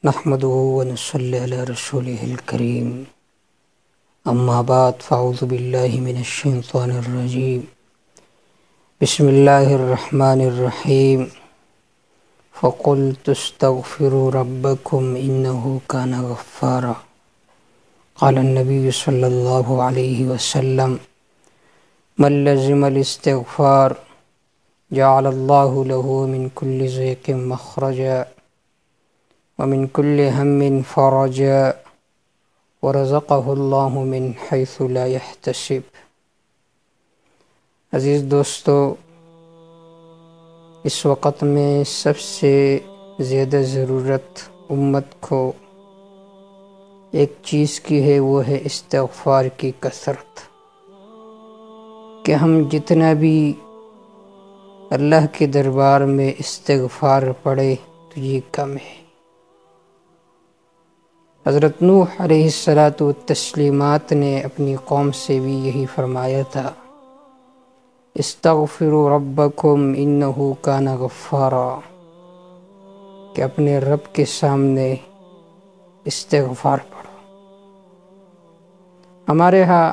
نحمده ونصلي على رسوله الكريم أما بعد فأعوذ بالله من الشيطان الرجيم بسم الله الرحمن الرحيم فقلت استغفروا ربكم إنه كان غفارا قال النبي صلى الله عليه وسلم من لزم الاستغفار جعل الله له من كل ضيق مخرجا ومن كل هم فرجا ورزقه الله من حيث لا يحتسب۔ عزیز دوستو، اس وقت میں سب سے زیادہ ضرورت امت کو ایک چیز کی ہے، وہ ہے استغفار کی کثرت، کہ ہم جتنا بھی اللہ کے دربار میں استغفار پڑھے تو یہ کم ہے۔ حضرت نوح علیہ السلام نے اپنی قوم سے بھی یہی فرمایا تھا، استغفروا ربکم انہ کان غفارا، کہ اپنے رب کے سامنے استغفار پڑھو۔ ہمارے ہاں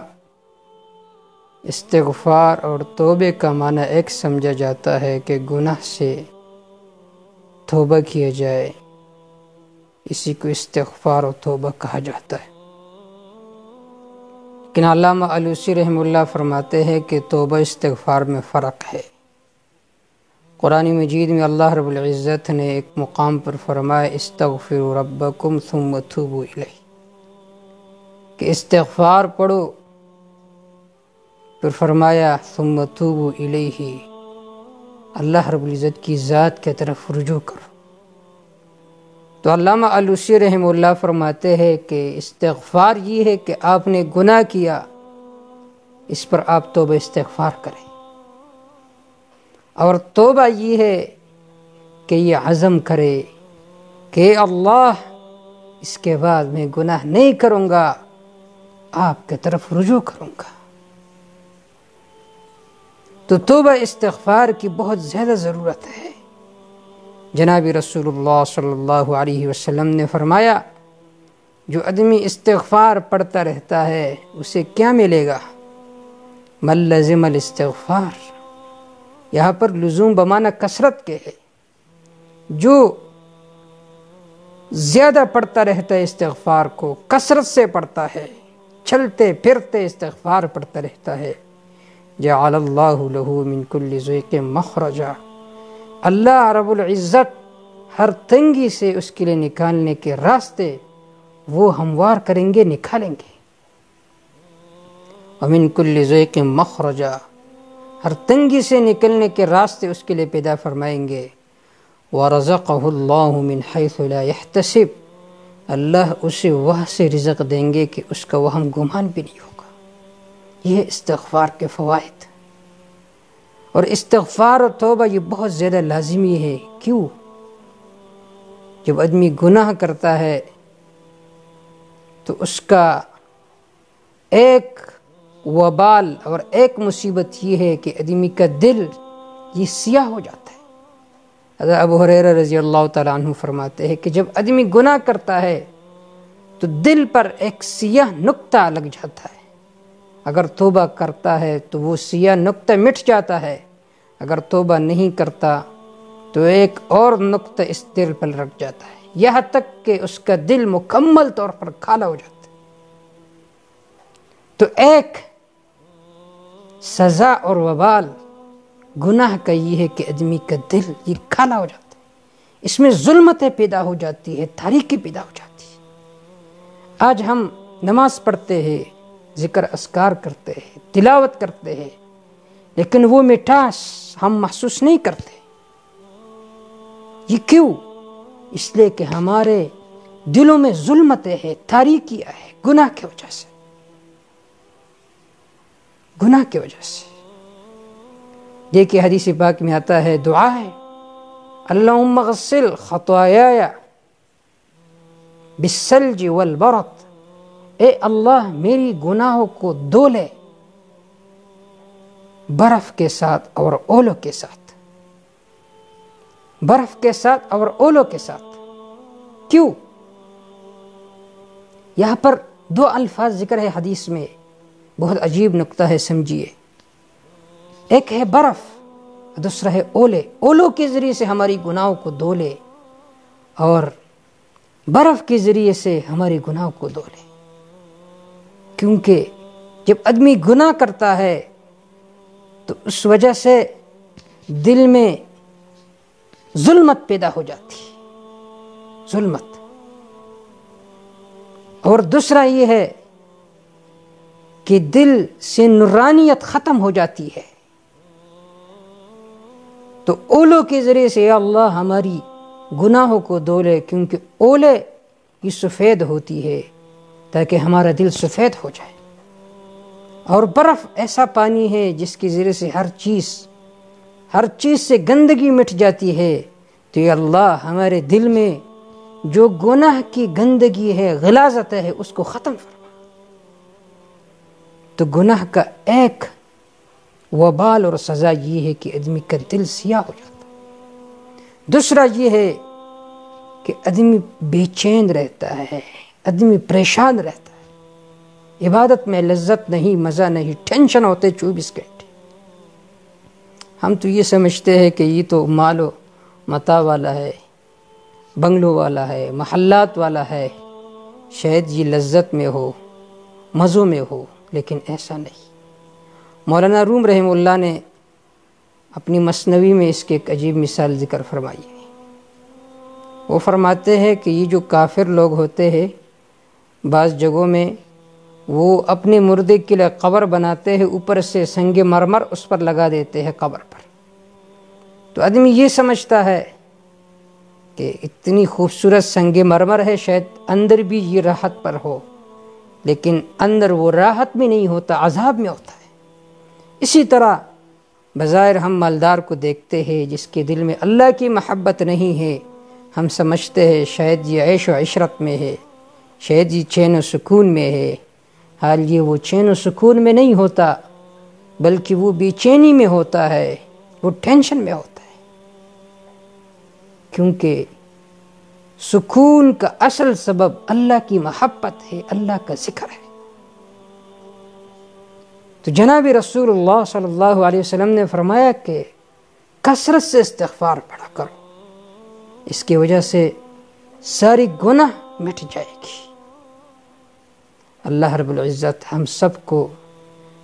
استغفار اور توبے کا معنی ایک سمجھا جاتا ہے کہ گناہ سے توبہ کیا جائے، اسی کو استغفار و توبہ کہا جاتا ہے۔ لیکن علامہ آلوسی رحمہ اللہ فرماتے ہیں کہ توبہ استغفار میں فرق ہے۔ قرآن مجید میں اللہ رب العزت نے ایک مقام پر فرمایا استغفروا ربکم ثم توبوا الیہ، کہ استغفار پڑھو، پھر فرمایا ثم توبوا الیہ، اللہ رب العزت کی ذات کی طرف رجوع کرو۔ تو علامہ آلوسی رحمہ اللہ فرماتے ہیں کہ استغفار یہ ہے کہ آپ نے گناہ کیا، اس پر آپ توبہ استغفار کریں، اور توبہ یہ ہے کہ یہ عزم کرے کہ اللہ اس کے بعد میں گناہ نہیں کروں گا، آپ کی طرف رجوع کروں گا۔ تو توبہ استغفار کی بہت زیادہ ضرورت ہے۔ جناب رسول اللہ صلی اللہ علیہ وسلم نے فرمایا، جو آدمی استغفار پڑھتا رہتا ہے اسے کیا ملے گا؟ من لزم الاستغفار، یہاں پر لزوم بمعنی کثرت کے ہے، جو زیادہ پڑھتا رہتا ہے استغفار کو، کثرت سے پڑھتا ہے، چلتے پھرتے استغفار پڑھتا رہتا ہے، جعل اللہ لہ من کل ضیق مخرجا، اللہ رب العزت ہر تنگی سے اس کے لیے نکالنے کے راستے وہ ہموار کریں گے، نکالیں گے۔ ومن کل ضیق مخرجا، ہر تنگی سے نکلنے کے راستے اس کے لیے پیدا فرمائیں گے۔ ورزقہ اللہ من حیث لا یحتسب، اللہ اسے وہاں سے رزق دیں گے کہ اس کا وہم گمان بھی نہیں ہوگا۔ یہ استغفار کے فوائد، اور استغفار و توبہ یہ بہت زیادہ لازمی ہے۔ کیوں؟ جب آدمی گناہ کرتا ہے تو اس کا ایک وبال اور ایک مصیبت یہ ہے کہ آدمی کا دل یہ سیاہ ہو جاتا ہے۔ حضرت ابو ہریرہ رضی اللہ تعالیٰ عنہ فرماتے ہیں کہ جب آدمی گناہ کرتا ہے تو دل پر ایک سیاہ نقطہ لگ جاتا ہے، اگر توبہ کرتا ہے تو وہ سیاہ نقطہ مٹ جاتا ہے، اگر توبہ نہیں کرتا تو ایک اور نقطہ اس دل پر لگ جاتا ہے، یہاں تک کہ اس کا دل مکمل طور پر کالا ہو جاتا ہے۔ تو ایک سزا اور وبال گناہ کا یہ ہے کہ آدمی کا دل یہ کالا ہو جاتا ہے، اس میں ظلمتیں پیدا ہو جاتی ہے، تاریکی پیدا ہو جاتی ہے۔ آج ہم نماز پڑھتے ہیں، ذکر اذکار کرتے ہیں، تلاوت کرتے ہیں، لیکن وہ مٹھاس ہم محسوس نہیں کرتے۔ یہ کیوں؟ اس لیے کہ ہمارے دلوں میں ظلمتیں ہیں، تاریکیاں ہیں، گناہ کی وجہ سے، گناہ کی وجہ سے۔ دیکھیے حدیث پاک میں آتا ہے، دعا ہے، اللہم اغسل خطایا بالثلج والبرد، اے اللہ میری گناہوں کو دھو لے برف کے ساتھ اور اولوں کے ساتھ، برف کے ساتھ اور اولوں کے ساتھ۔ کیوں؟ یہاں پر دو الفاظ ذکر ہے حدیث میں، بہت عجیب نقطہ ہے، سمجھیے۔ ایک ہے برف، دوسرا ہے اولے۔ اولوں کے ذریعے سے ہماری گناہوں کو دھو لے اور برف کے ذریعے سے ہماری گناہوں کو دھو لے۔ کیونکہ جب آدمی گناہ کرتا ہے تو اس وجہ سے دل میں ظلمت پیدا ہو جاتی ہے، ظلمت۔ اور دوسرا یہ ہے کہ دل سے نورانیت ختم ہو جاتی ہے۔ تو اولوں کے ذریعے سے یا اللہ ہماری گناہوں کو دھو لے، کیونکہ اولے یہ سفید ہوتی ہے تاکہ ہمارا دل سفید ہو جائے۔ اور برف ایسا پانی ہے جس کے ذریعے سے ہر چیز سے گندگی مٹ جاتی ہے۔ تو یا اللہ ہمارے دل میں جو گناہ کی گندگی ہے، غلاظت ہے، اس کو ختم فرما۔ تو گناہ کا ایک وبال اور سزا یہ ہے کہ آدمی کا دل سیاہ ہو جاتا ہے۔ دوسرا یہ ہے کہ آدمی بے چین رہتا ہے، آدمی پریشان رہتا ہے، عبادت میں لذت نہیں، مزہ نہیں، ٹینشن ہوتے 24 گھنٹے۔ ہم تو یہ سمجھتے ہیں کہ یہ تو مال و متاع والا ہے، بنگلوں والا ہے، محلات والا ہے، شاید یہ لذت میں ہو، مزوں میں ہو، لیکن ایسا نہیں۔ مولانا روم رحمہ اللہ نے اپنی مثنوی میں اس کی ایک عجیب مثال ذکر فرمائی ہے۔ وہ فرماتے ہیں کہ یہ جو کافر لوگ ہوتے ہیں، بعض جگہوں میں وہ اپنے مردے کے لیے قبر بناتے ہیں، اوپر سے سنگ مرمر اس پر لگا دیتے ہیں قبر پر۔ تو آدمی یہ سمجھتا ہے کہ اتنی خوبصورت سنگ مرمر ہے، شاید اندر بھی یہ راحت پر ہو، لیکن اندر وہ راحت میں نہیں ہوتا، عذاب میں ہوتا ہے۔ اسی طرح بظاہر ہم مالدار کو دیکھتے ہیں جس کے دل میں اللہ کی محبت نہیں ہے، ہم سمجھتے ہیں شاید یہ عیش و عشرت میں ہے، شاید یہ چین و سکون میں ہے۔ حال یہ وہ چین و سکون میں نہیں ہوتا، بلکہ وہ بے چینی میں ہوتا ہے، وہ ٹینشن میں ہوتا ہے۔ کیونکہ سکون کا اصل سبب اللہ کی محبت ہے، اللہ کا ذکر ہے۔ تو جناب رسول اللہ صلی اللہ علیہ وسلم نے فرمایا کہ کثرت سے استغفار پڑھا کرو، اس کی وجہ سے ساری گناہ مٹ جائے گی۔ اللہ رب العزت ہم سب کو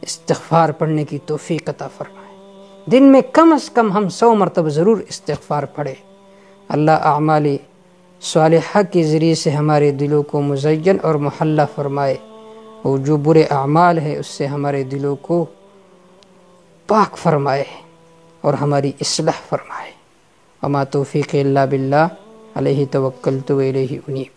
استغفار پڑھنے کی توفیق عطا فرمائے۔ دن میں کم از کم ہم 100 مرتبہ ضرور استغفار پڑھے۔ اللہ اعمال صالحہ کے ذریعے سے ہمارے دلوں کو مزین اور محلہ فرمائے، اور جو برے اعمال ہے اس سے ہمارے دلوں کو پاک فرمائے اور ہماری اصلاح فرمائے۔ وما توفیق الا باللہ، علیہ توکلت و الیہ انیب۔